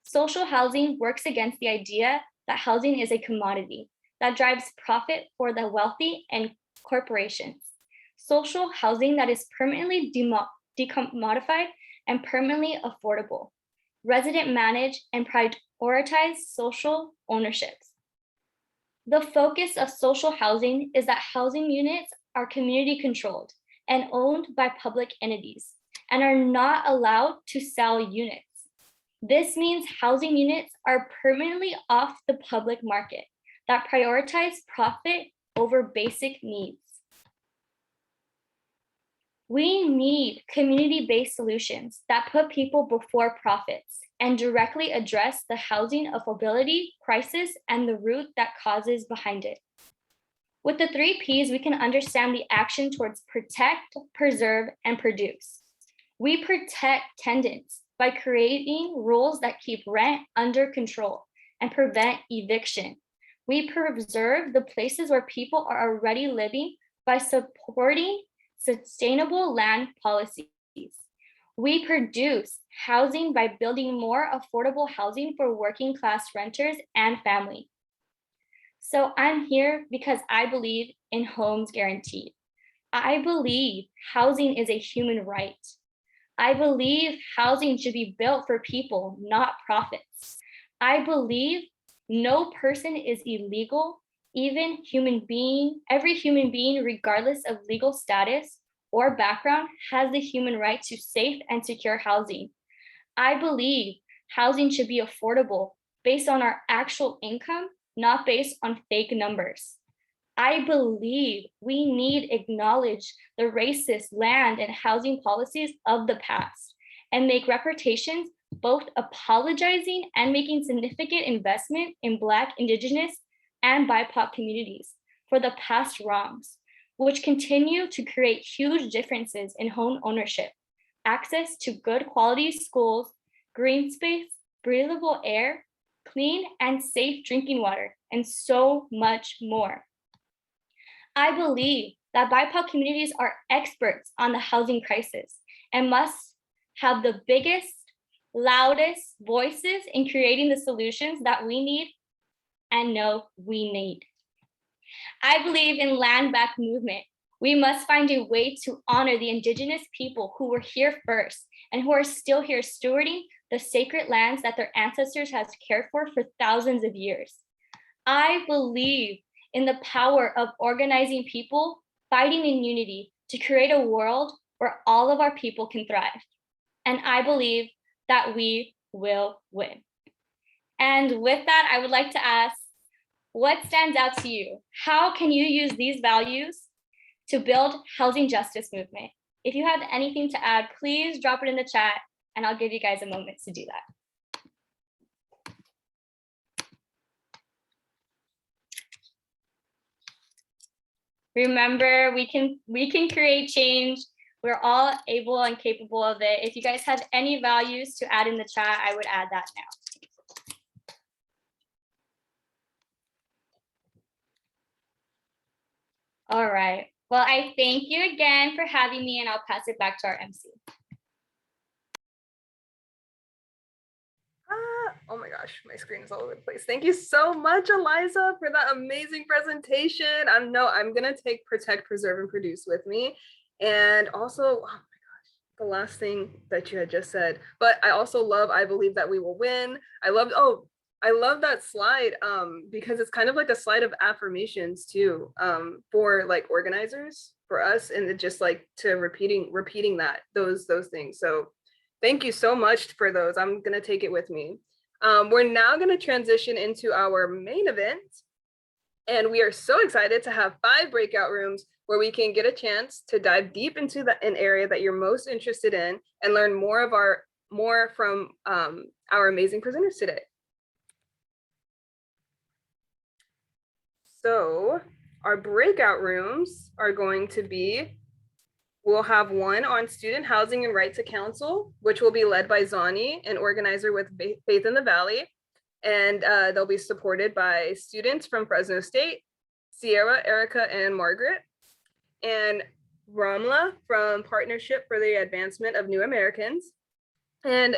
E: Social housing works against the idea that housing is a commodity that drives profit for the wealthy and corporations. Social housing that is permanently decommodified and permanently affordable, resident managed and prioritize social ownerships. The focus of social housing is that housing units are community controlled and owned by public entities and are not allowed to sell units. This means housing units are permanently off the public market that prioritize profit over basic needs. We need community-based solutions that put people before profits and directly address the housing affordability crisis and the root that causes behind it. With the 3 Ps, we can understand the action towards protect, preserve, and produce. We protect tenants by creating rules that keep rent under control and prevent eviction. We preserve the places where people are already living by supporting sustainable land policies. We produce housing by building more affordable housing for working class renters and family. So I'm here because I believe in homes guaranteed. I believe housing is a human right. I believe housing should be built for people, not profits. I believe no person is illegal, every human being, regardless of legal status or background, has the human right to safe and secure housing. I believe housing should be affordable based on our actual income, not based on fake numbers. I believe we need to acknowledge the racist land and housing policies of the past and make reparations, both apologizing and making significant investment in Black, Indigenous, and BIPOC communities for the past wrongs, which continue to create huge differences in home ownership, access to good quality schools, green space, breathable air, clean and safe drinking water, and so much more. I believe that BIPOC communities are experts on the housing crisis and must have the biggest, loudest voices in creating the solutions that we need and know we need. I believe in land back movement. We must find a way to honor the Indigenous people who were here first and who are still here stewarding the sacred lands that their ancestors has cared for thousands of years. I believe in the power of organizing people, fighting in unity to create a world where all of our people can thrive. And I believe that we will win. And with that, I would like to ask, what stands out to you? How can you use these values to build housing justice movement? If you have anything to add, please drop it in the chat and I'll give you guys a moment to do that. Remember, we can create change. We're all able and capable of it. If you guys have any values to add in the chat, I would add that now. All right. Well, I thank you again for having me and I'll pass it back to our MC.
A: Oh my gosh, my screen is all over the place. Thank you so much, Eliza, for that amazing presentation. I know I'm gonna take Protect, Preserve, and Produce with me. And also, oh my gosh, the last thing that you had just said, but I also love, I believe that we will win. I love that slide because it's kind of like a slide of affirmations too, for like organizers, for us, and just like to repeating that, those things. So thank you so much for those. I'm gonna take it with me. We're now gonna transition into our main event. And we are so excited to have 5 breakout rooms where we can get a chance to dive deep into an area that you're most interested in and learn more from our amazing presenters today. So our breakout rooms are going to be, we'll have one on student housing and right to counsel, which will be led by Zani, an organizer with Faith in the Valley. And they'll be supported by students from Fresno State, Sierra, Erica, and Margaret, and Ramla from Partnership for the Advancement of New Americans. And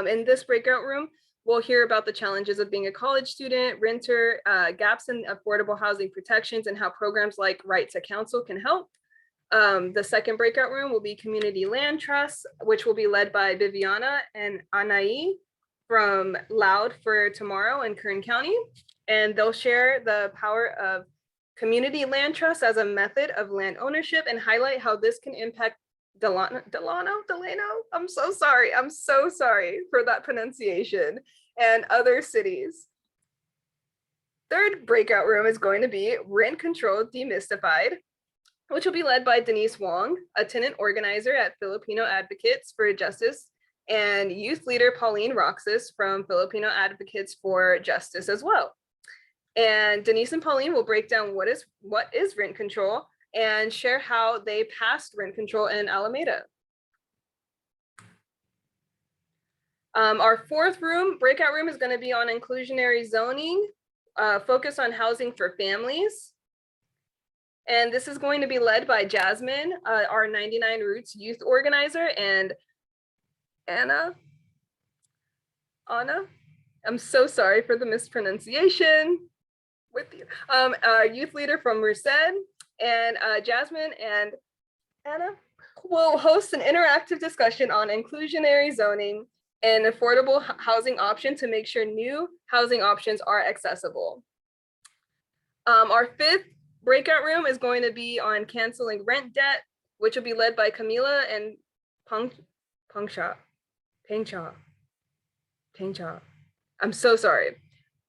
A: in this breakout room, we'll hear about the challenges of being a college student, renter, gaps in affordable housing protections, and how programs like Right to Counsel can help. The second breakout room will be Community Land Trusts, which will be led by Viviana and Anai from Loud for Tomorrow in Kern County. And they'll share the power of community land trusts as a method of land ownership and highlight how this can impact Delano, I'm so sorry for that pronunciation, and other cities. Third breakout room is going to be Rent Control Demystified, which will be led by Denise Wong, a tenant organizer at Filipino Advocates for Justice, and youth leader Pauline Roxas from Filipino Advocates for Justice as well. And Denise and Pauline will break down what is rent control and share how they passed rent control in Alameda. Our fourth breakout room is going to be on inclusionary zoning, focus on housing for families. And this is going to be led by Jasmine, our 99 Roots youth organizer, and Anna, I'm so sorry for the mispronunciation with you. Our youth leader from Merced, and Jasmine and Anna will host an interactive discussion on inclusionary zoning and affordable housing option to make sure new housing options are accessible. Our fifth breakout room is going to be on canceling rent debt, which will be led by Camila and Pengcha. I'm so sorry.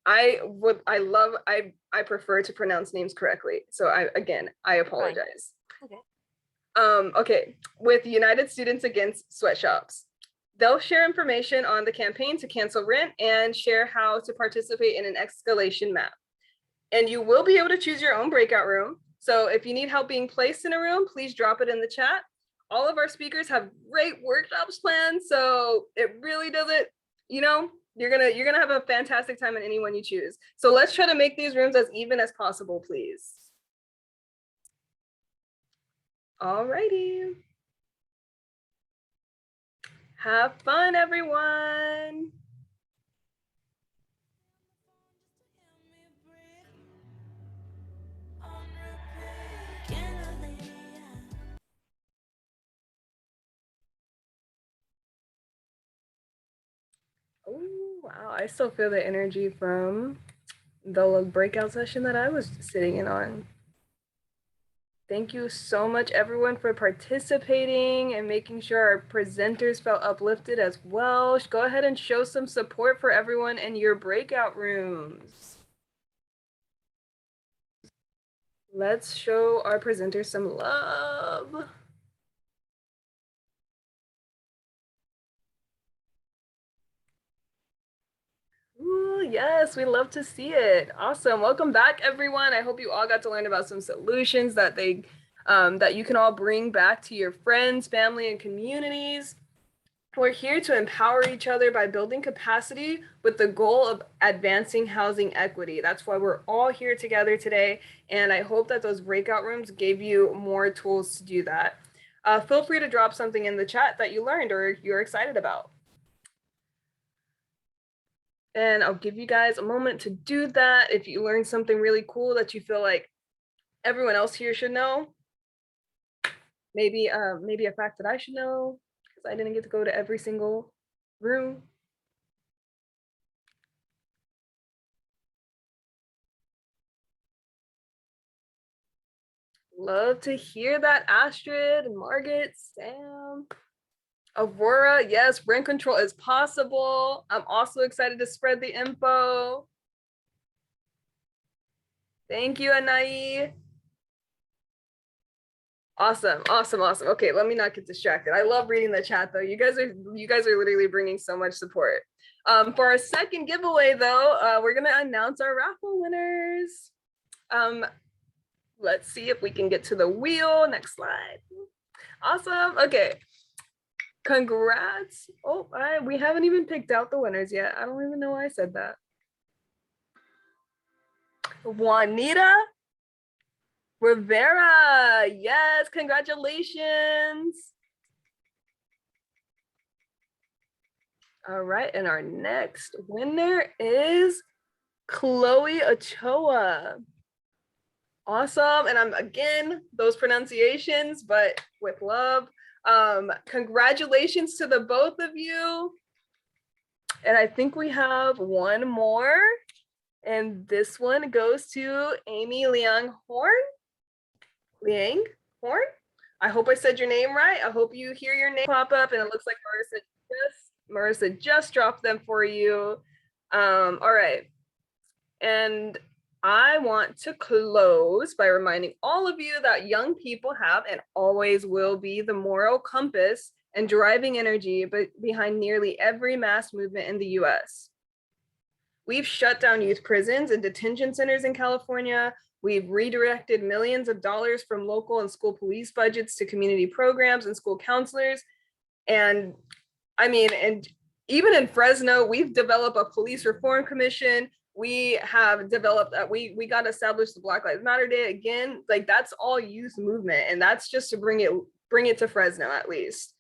A: I prefer to pronounce names correctly. So I apologize. Okay. Okay, with United Students Against Sweatshops. They'll share information on the campaign to cancel rent and share how to participate in an escalation map. And you will be able to choose your own breakout room. So if you need help being placed in a room, please drop it in the chat. All of our speakers have great workshops planned, so it really doesn't, you're gonna have a fantastic time in any one you choose. So let's try to make these rooms as even as possible, please. All righty. Have fun, everyone. Oh, wow. I still feel the energy from the breakout session that I was sitting in on. Thank you so much, everyone, for participating and making sure our presenters felt uplifted as well. Go ahead and show some support for everyone in your breakout rooms. Let's show our presenters some love. Ooh, yes, we love to see it. Awesome. Welcome back, everyone. I hope you all got to learn about some solutions that that you can all bring back to your friends, family, and communities. We're here to empower each other by building capacity with the goal of advancing housing equity. That's why we're all here together today. And I hope that those breakout rooms gave you more tools to do that. Feel free to drop something in the chat that you learned or you're excited about. And I'll give you guys a moment to do that. If you learned something really cool that you feel like everyone else here should know, maybe a fact that I should know, because I didn't get to go to every single room. Love to hear that, Astrid and Margaret, Sam. Aurora, yes, rent control is possible. I'm also excited to spread the info. Thank you, Anai. Awesome, awesome, awesome. Okay, let me not get distracted. I love reading the chat though. You guys are literally bringing so much support. For our second giveaway though, we're gonna announce our raffle winners. Let's see if we can get to the wheel. Next slide. Awesome. Okay. Congrats. Oh, we haven't even picked out the winners yet. I don't even know why I said that. Juanita Rivera. Yes, congratulations. All right, and our next winner is Chloe Ochoa. Awesome. And I'm again, those pronunciations, but with love. Congratulations to the both of you. And I think we have one more. And this one goes to Amy Liang Horn. I hope I said your name right. I hope you hear your name pop up, and it looks like Marissa just dropped them for you. All right. And I want to close by reminding all of you that young people have and always will be the moral compass and driving energy behind nearly every mass movement in the US. We've shut down youth prisons and detention centers in California. We've redirected millions of dollars from local and school police budgets to community programs and school counselors. And I mean, and even in Fresno, we've developed a police reform commission. We have developed that we got established the Black Lives Matter Day again. Like that's all youth movement, and that's just to bring it to Fresno at least,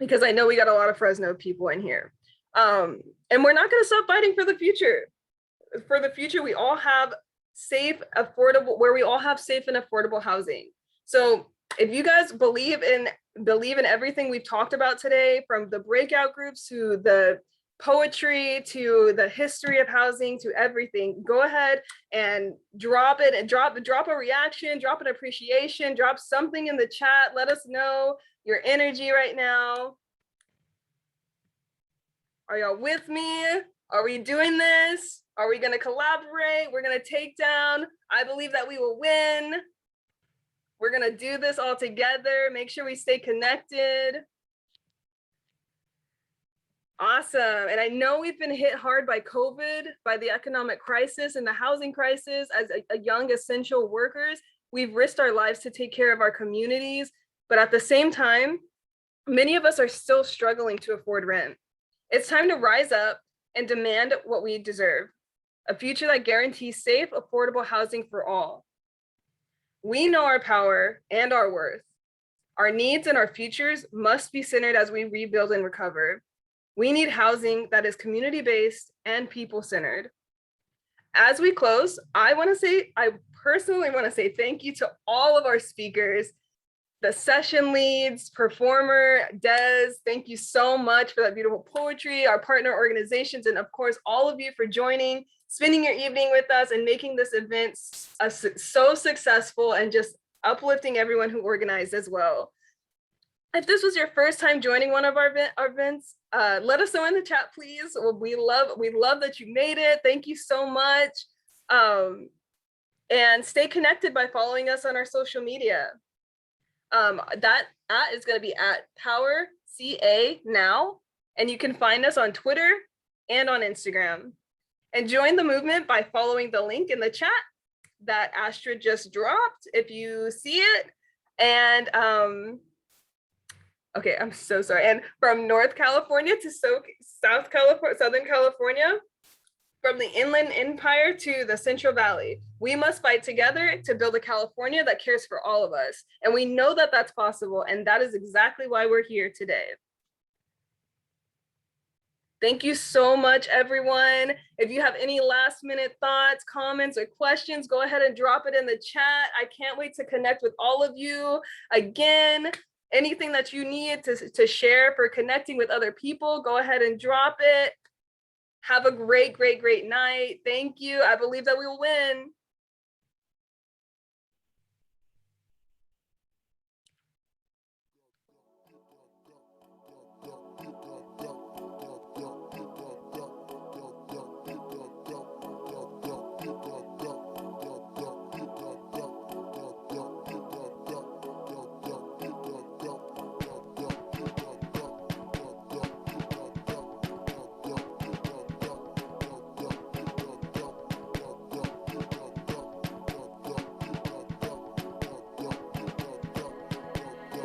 A: because I know we got a lot of Fresno people in here, and we're not going to stop fighting for the future. For the future, we all have safe, affordable, where we all have safe and affordable housing. So if you guys believe in everything we've talked about today, from the breakout groups to the poetry to the history of housing to everything, go ahead and drop it and drop a reaction, drop an appreciation, drop something in the chat. Let us know your energy right now. Are y'all with me? Are we doing this? Are we going to collaborate? We're going to take down. I believe that we will win. We're going to do this all together. Make sure we stay connected. Awesome. And I know we've been hit hard by COVID, by the economic crisis and the housing crisis. As a young essential workers, we've risked our lives to take care of our communities. But at the same time, many of us are still struggling to afford rent. It's time to rise up and demand what we deserve, a future that guarantees safe, affordable housing for all. We know our power and our worth. Our needs and our futures must be centered as we rebuild and recover. We need housing that is community-based and people-centered. As we close, I personally want to say thank you to all of our speakers. the session leads, performer, Des, thank you so much for that beautiful poetry, our partner organizations, and of course, all of you for joining, spending your evening with us and making this event so successful and just uplifting everyone who organized as well. If this was your first time joining one of our events, let us know in the chat, please. We love that you made it. Thank you so much. And stay connected by following us on our social media. That is going to be at Power CA Now, and you can find us on Twitter and on Instagram. And join the movement by following the link in the chat that Astra just dropped if you see it. And okay, I'm so sorry. And from North California to Southern California, from the Inland Empire to the Central Valley, we must fight together to build a California that cares for all of us. And we know that that's possible. And that is exactly why we're here today. Thank you so much, everyone. If you have any last minute thoughts, comments, or questions, go ahead and drop it in the chat. I can't wait to connect with all of you. Again, anything that you need to share for connecting with other people, go ahead and drop it. Have a great, great, great night. Thank you. I believe that we will win.